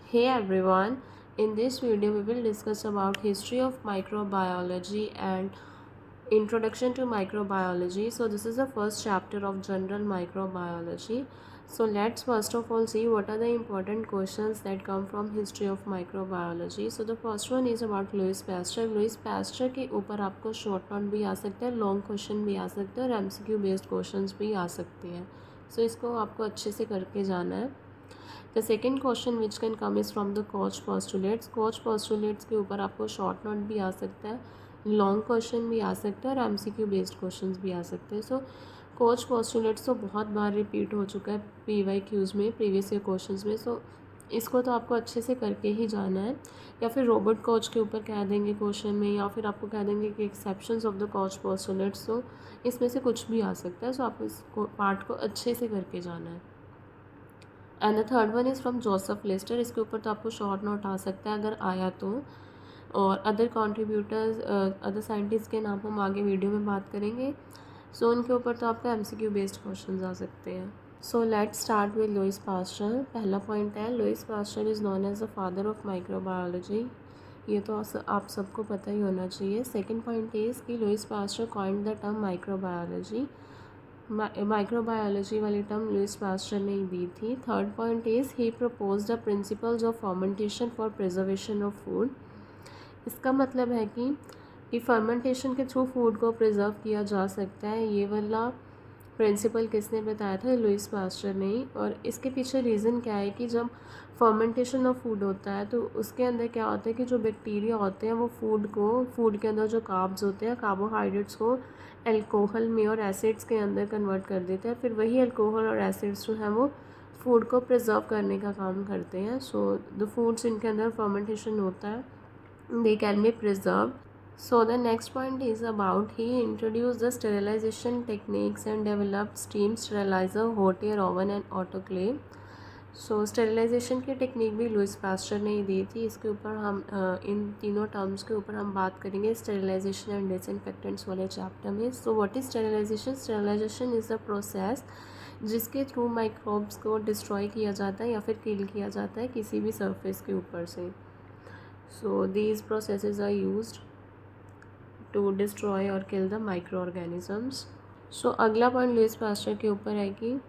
Hey everyone, in this video we will discuss about history of microbiology and introduction to microbiology. So this is the first chapter of general microbiology. So let's first of all see what are the important questions that come from history of microbiology. So the first one is about Louis Pasteur. Louis Pasteur के ऊपर आपको short note भी आ सकता है, long question भी आ सकते हैं और MCQ बेस्ड क्वेश्चंस भी आ सकते हैं. सो इसको आपको अच्छे से करके जाना है. The second question which can come is from the Koch postulates. Coach postulates के ऊपर आपको शॉर्ट नोट भी आ सकता है, लॉन्ग क्वेश्चन भी आ सकता है और MCQ बेस्ड क्वेश्चन भी आ सकते हैं. सो कोच पोस्टुलेट्स तो बहुत बार रिपीट हो चुका है PYQs में, प्रीवियस ईयर क्वेश्चंस में. सो इसको तो आपको अच्छे से करके ही जाना है. या फिर रोबोट कोच के ऊपर कह देंगे क्वेश्चन में, या फिर आपको कह देंगे कि exceptions of the Koch postulates. तो इसमें से कुछ भी आ सकता है. सो आपको इस पार्ट को अच्छे से करके जाना है. And the third one is from Joseph Lister. इसके ऊपर तो आपको शॉर्ट नोट आ सकता है अगर आया तो. और अदर कॉन्ट्रीब्यूटर्स, अदर साइंटिस्ट के नाम हम आगे वीडियो में बात करेंगे. सो उनके ऊपर तो आपका MCQ बेस्ड क्वेश्चन आ सकते हैं. So let's start with Louis Pasteur. पहला पॉइंट है, Louis Pasteur is known as the father of microbiology. ये तो आप सबको पता ही होना चाहिए. सेकेंड पॉइंट इज़ कि Louis Pasteur coined the term microbiology. Microbiology वाली टर्म लुइस पास्चर ने ही दी थी. Third point is he propose the principles of fermentation for preservation of food. इसका मतलब है कि फर्मेंटेशन के थ्रू फूड को प्रिजर्व किया जा सकता है. ये वाला प्रिंसिपल किसने बताया था? लुइस पास्चर ने. और इसके पीछे रीज़न क्या है कि जब फर्मेंटेशन ऑफ फूड होता है तो उसके अंदर क्या होता है कि जो बैक्टीरिया होते हैं वो फूड के अंदर जो कार्ब्स होते हैं, कार्बोहाइड्रेट्स को अल्कोहल में और एसिड्स के अंदर कन्वर्ट कर देते हैं. फिर वही अल्कोहल और एसिड्स जो हैं वो फूड को प्रिजर्व करने का काम करते हैं. सो द फूड्स इनके अंदर फर्मेंटेशन होता है, they can be preserved. So the next point is about he introduced the sterilization techniques and developed steam sterilizer, hot air oven and autoclave. So sterilization की टेक्निक भी Louis Pasteur ने ही दी थी. इसके ऊपर हम इन तीनों टर्म्स के ऊपर हम बात करेंगे स्टेरिलाइजेशन एंड डिसइंफेक्टेंट्स वाले चैप्टर में. So what is sterilization? Sterilization is the process जिसके थ्रू माइक्रोब्स को डिस्ट्रॉय किया जाता है या फिर किल किया जाता है किसी भी सरफेस के ऊपर से. So these processes are used to destroy और kill the micro organisms. So अगला पॉइंट लुइस पास्चर के ऊपर है कि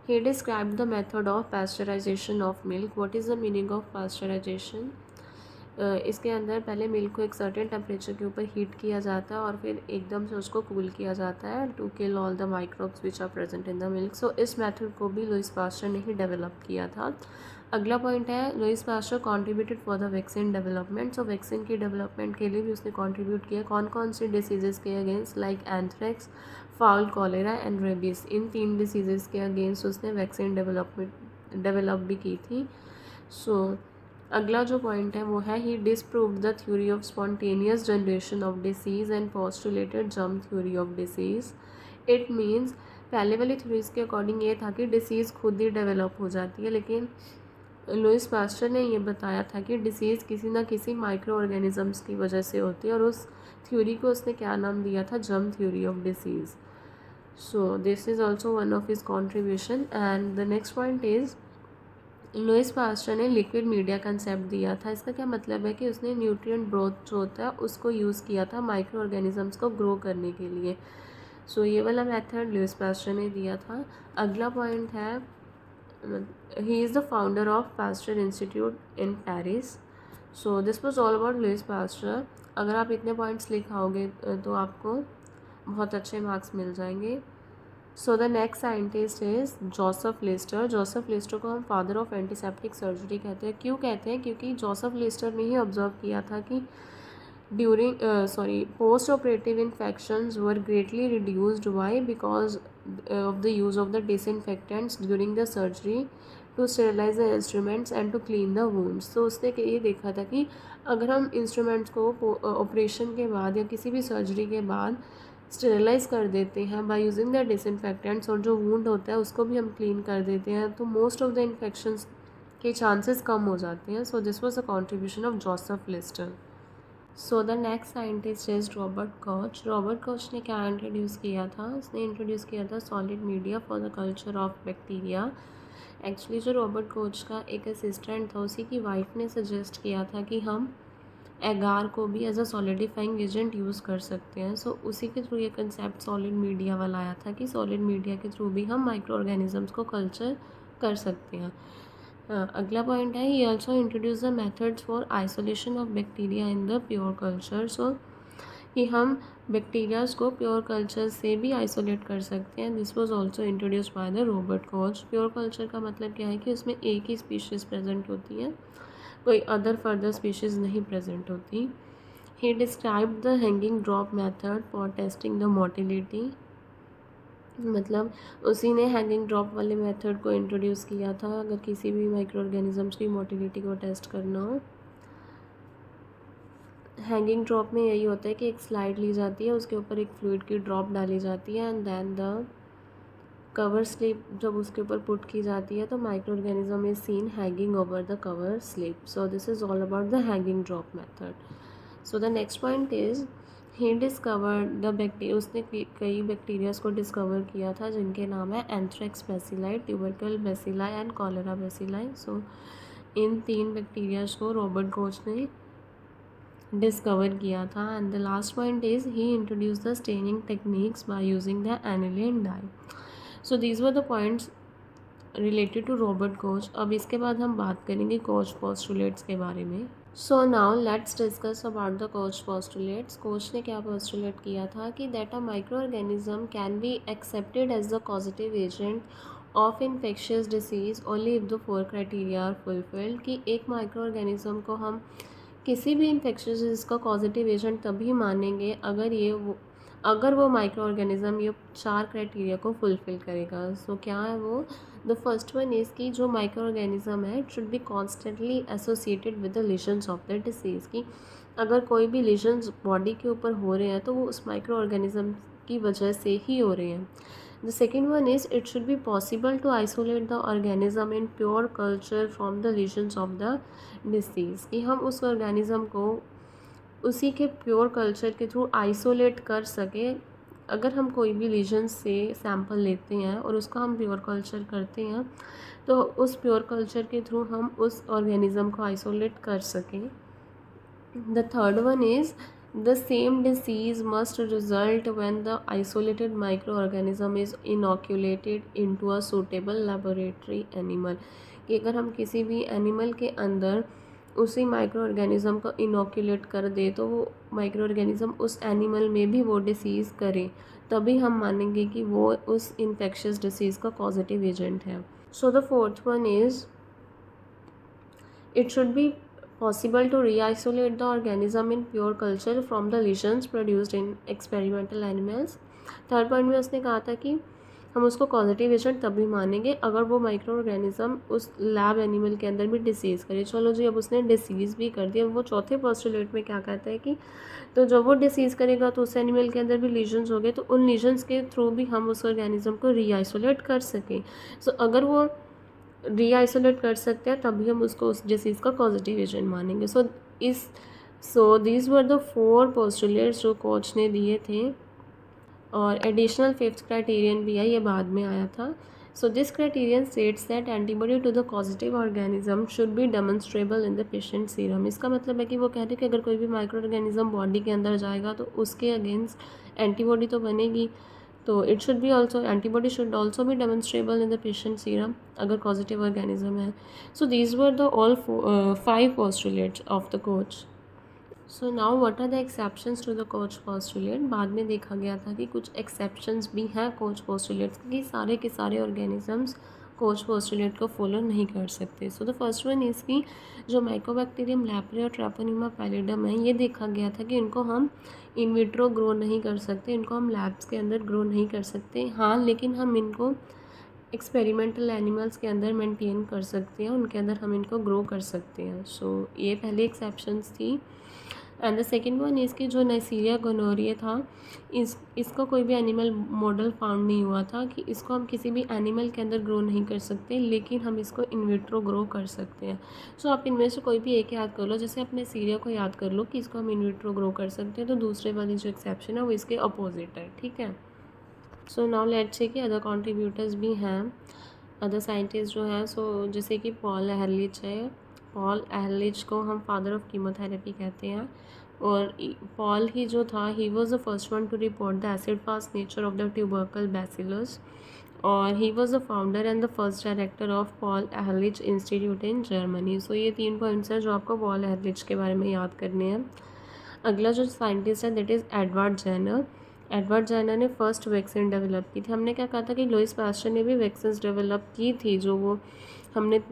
he described the method of pasteurization of milk. What is the meaning of pasteurization? इसके अंदर पहले मिल्क को एक सर्टेन टेम्परेचर के ऊपर हीट किया जाता है और फिर एकदम से उसको कूल किया जाता है to kill all the microbes which are present in the milk. So इस मेथड को भी लुइस पास्चर ने ही डेवलप किया था. अगला पॉइंट है, Louis Pasteur contributed for the vaccine development. So vaccine की डेवलपमेंट के लिए भी उसने कॉन्ट्रीब्यूट किया. कौन कौन सी डिसीजेज़ के against? Like anthrax, fowl cholera and rabies. इन 3 डिसीजेज़ के अगेंस्ट उसने वैक्सीन डेवलप भी की थी. सो अगला जो पॉइंट है वो है, he disproved the theory of spontaneous generation of disease and postulated germ theory of disease. It means पहले वाली थ्योरीज के अकॉर्डिंग ये था कि डिसीज़ खुद ही डेवलप हो जाती है, लेकिन लुइस पास्चर ने ये बताया था कि डिसीज़ किसी ना किसी माइक्रो ऑर्गेनिजम्स की वजह से होती है. और उस थ्योरी को उसने क्या नाम दिया था? Germ theory of disease. So this is also one of his contribution. And the next point is, Louis Pasteur ने लिक्विड मीडिया कंसेप्ट दिया था. इसका क्या मतलब है कि उसने न्यूट्रिएंट ब्रोथ जो होता है उसको यूज़ किया था माइक्रो ऑर्गेनिजम्स को ग्रो करने के लिए. सो ये वाला मेथड लुइस पास्चर ने दिया था. अगला पॉइंट है, he is the founder of Pasteur institute in Paris. So this was all about Louis Pasteur. अगर आप इतने पॉइंट्स लिखाओगे तो आपको बहुत अच्छे मार्क्स मिल जाएंगे. सो the next scientist is Joseph Lister. Joseph Lister को हम फादर ऑफ एंटीसेप्टिक सर्जरी कहते हैं. क्यों कहते हैं? क्योंकि जोसेफ लिस्टर ने ही ऑब्जर्व किया था कि post operative infections were greatly reduced. Why? Because of the use of the disinfectants during the surgery to sterilize the instruments and to clean the wounds. तो उसने ये देखा था कि अगर हम इंस्ट्रूमेंट्स को ऑपरेशन के बाद या किसी भी सर्जरी के बाद स्टेरिलाइज़ कर देते हैं बाय यूजिंग द डिसइंफेक्टेंट्स, और जो वूंड होता है उसको भी हम क्लीन कर देते हैं, तो मोस्ट ऑफ द इन्फेक्शंस के चांसेस कम हो जाते हैं. सो this was the contribution of Joseph Lister. So the next scientist is Robert Koch. Robert Koch ने क्या इंट्रोड्यूस किया था? उसने इंट्रोड्यूस किया था solid media for the culture of bacteria. Actually जो रॉबर्ट कोच का एक असिस्टेंट था, उसी की वाइफ ने सजेस्ट किया था कि हम एगार को भी as a solidifying agent use कर सकते हैं। सो उसी के थ्रू ये कंसेप्ट सॉलिड मीडिया वाला आया था कि सॉलिड मीडिया के थ्रू भी हम माइक्रो ऑर्गेनिजम्स को कल्चर कर सकते हैं। अगला पॉइंट है, he also introduce the methods for isolation of bacteria in the pure culture. So कि हम बैक्टीरियाज को प्योर कल्चर से भी आइसोलेट कर सकते हैं। This was also introduced by the Robert Koch. Pure culture का मतलब क्या है कि उसमें एक ही स्पीशीज़ प्रेजेंट होती है, कोई अदर फर्दर स्पीशीज़ नहीं प्रेजेंट होती। ही described the hanging drop method for testing the motility. मतलब उसी ने हैंगिंग ड्रॉप वाले मेथड को इंट्रोड्यूस किया था अगर किसी भी माइक्रो ऑर्गेनिजम्स की मोटिलिटी को टेस्ट करना हो। हैंगिंग ड्रॉप में यही होता है कि एक स्लाइड ली जाती है, उसके ऊपर एक फ्लूइड की ड्रॉप डाली जाती है and then the cover slip जब उसके ऊपर पुट की जाती है तो micro organism is seen hanging over the cover slip. So this is all about the hanging drop method. So the next point is he discovered the bacteria. उसने कई bacterias को डिस्कवर किया था जिनके नाम है anthrax bacilli, tubercle bacilli and cholera bacilli. So इन 3 bacterias को रॉबर्ट कोच ने डिस्कवर किया था। And the last point is he introduce the staining techniques by using the aniline dye. So these were the points related to Robert Koch. अब इसके बाद हम बात करेंगे कोच पोस्टुलेट्स के बारे में। So now let's discuss about the Koch postulates. Koch ने क्या पोस्टुलेट किया था कि that a micro organism can be accepted as the positive agent of infectious disease only if the 4 criteria are fulfilled. कि एक माइक्रो ऑर्गेनिज्म को हम किसी भी इन्फेक्शियस डिजीज़ का पॉजिटिव एजेंट तभी मानेंगे अगर वो माइक्रो ऑर्गेनिज्म ये 4 क्राइटेरिया को फुलफ़िल करेगा। सो क्या है वो? द फर्स्ट वन इज़ कि जो माइक्रो ऑर्गेनिज्म है it should be constantly associated with the lesions of the disease. की अगर कोई भी लीजन्स बॉडी के ऊपर हो रहे हैं तो वो उस माइक्रो ऑर्गेनिज्म की वजह से ही हो रहे हैं। The second one is it should be possible to isolate the organism in pure culture from the lesions of the disease। कि हम उस organism को उसी के प्योर कल्चर के थ्रू आइसोलेट कर सके। अगर हम कोई भी लीजन से सैंपल लेते हैं और उसका हम प्योर कल्चर करते हैं तो उस प्योर कल्चर के थ्रू हम उस ऑर्गेनिज्म को आइसोलेट कर सकें। The third one is the same disease must result when the isolated microorganism is inoculated into a suitable laboratory animal। कि अगर हम किसी भी एनिमल के अंदर उसी माइक्रो ऑर्गेनिज्म को इनोक्यूलेट कर दे तो वो माइक्रो ऑर्गेनिज्म उस एनिमल में भी वो डिसीज़ करे, तभी हम मानेंगे कि वो उस इन्फेक्शियस डिसीज़ का पॉजिटिव एजेंट है। So the fourth one is it should be possible to re-isolate the organism in pure culture from the lesions produced in experimental animals। Third point में उसने कहा था कि हम उसको पॉजिटिव एजेंट तभी मानेंगे अगर वो माइक्रो ऑर्गेनिज्म उस लैब एनिमल के अंदर भी डिसीज़ करे। चलो जी, अब उसने डिसीज़ भी कर दिया। वो चौथे पोस्टुलेट में क्या कहता है कि तो जब वो डिसीज़ करेगा तो उस एनिमल के अंदर भी लीजन्स हो गए तो उन लीजन्स के थ्रू भी हम उस ऑर्गेनिज्म को री-आइसोलेट कर सकें। सो अगर वो री-आइसोलेट कर सकते हैं तभी हम उसको उस डिसीज़ का पॉजिटिव एजेंट मानेंगे। सो दीज वर द 4 पोस्टुलेट्स जो कोच ने दिए थे। और एडिशनल 5th क्राइटेरियन भी है, ये बाद में आया था। So this criterion states that antibody to the positive organism should be demonstrable in the patient serum. इसका मतलब है कि वो कहते हैं कि अगर कोई भी माइक्रो ऑर्गेनिज्म बॉडी के अंदर जाएगा तो उसके अगेंस्ट एंटीबॉडी तो बनेगी, तो it should be also antibody should also be demonstrable in the patient serum अगर पॉजिटिव ऑर्गेनिज्म है। So these were the all 5 postulates of the Koch. So now what are the exceptions to the Koch postulate. बाद में देखा गया था कि कुछ exceptions भी हैं कोच पोस्टुलेट्स की, सारे के सारे ऑर्गेनिजम्स कोच पोस्टुलेट को फॉलो नहीं कर सकते। So the first one is की जो माइकोबैक्टीरियम लैप्रे और ट्रैपोनिमा पैलिडम है, ये देखा गया था कि इनको हम इन विट्रो ग्रो नहीं कर सकते, इनको हम लैब्स के अंदर ग्रो नहीं कर सकते। हाँ, लेकिन हम इनको एक्सपेरिमेंटल एनिमल्स के अंदर मेंटेन कर सकते हैं, उनके अंदर हम इनको ग्रो कर सकते हैं। सो ये पहले एक्सेप्शंस थी। And the second one is कि जो नाइसीरिया गोनोरिया था इसका कोई भी एनिमल मॉडल फाउंड नहीं हुआ था कि इसको हम किसी भी एनिमल के अंदर ग्रो नहीं कर सकते, लेकिन हम इसको इन विट्रो ग्रो कर सकते हैं। सो आप इनमें से कोई भी एक याद कर लो, जैसे अपने सीरिया को याद कर लो कि इसको हम इन विट्रो ग्रो कर सकते हैं, तो दूसरे वाली जो एक्सेप्शन है वो इसके अपोजिट है। ठीक है। सो नाउ लेट्स से कि अदर कॉन्ट्रीब्यूटर्स भी हैं। अदर साइंटिस्ट जो हैं सो जैसे कि पॉल एहरलिच है। पॉल एहरलिच को हम फादर ऑफ कीमोथेरेपी कहते हैं। और पॉल ही जो था he was the first one to report the acid fast nature of the tubercle bacillus. और he was the founder and the first director of Paul Ehrlich Institute in Germany. So ये 3 points हैं जो आपको Paul एहरलिच के बारे में याद करने हैं। अगला जो साइंटिस्ट है that is Edward Jenner. Edward Jenner ने फर्स्ट वैक्सीन डेवलप की थी। हमने क्या कहा था कि लुइस पास्चर ने भी वैक्सीन डेवलप की थी, जो वो हमने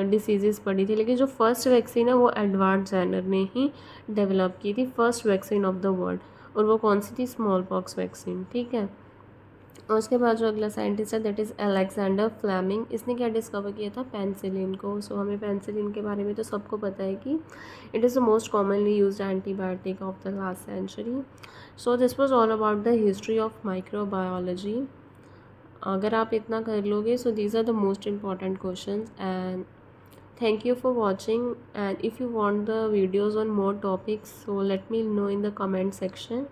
डिसीज़ पढ़ी थी, लेकिन जो फर्स्ट वैक्सीन है वो एडवर्ड जेनर ने ही डेवलप की थी, first vaccine of the world. और वो कौन सी थी? Small pox vaccine. ठीक है। और उसके बाद जो अगला साइंटिस्ट है दैट इज़ अलेक्जेंडर फ्लेमिंग। इसने क्या डिस्कवर किया था? पेंसिलिन को। सो हमें पेंसिलिन के बारे में तो सबको पता है कि it is the most commonly used antibiotic of the last century. So this was all about the history of microbiology. अगर आप इतना कर लोगे so these are the most important questions. And thank you for watching, and if you want the videos on more topics so let me know in the comment section.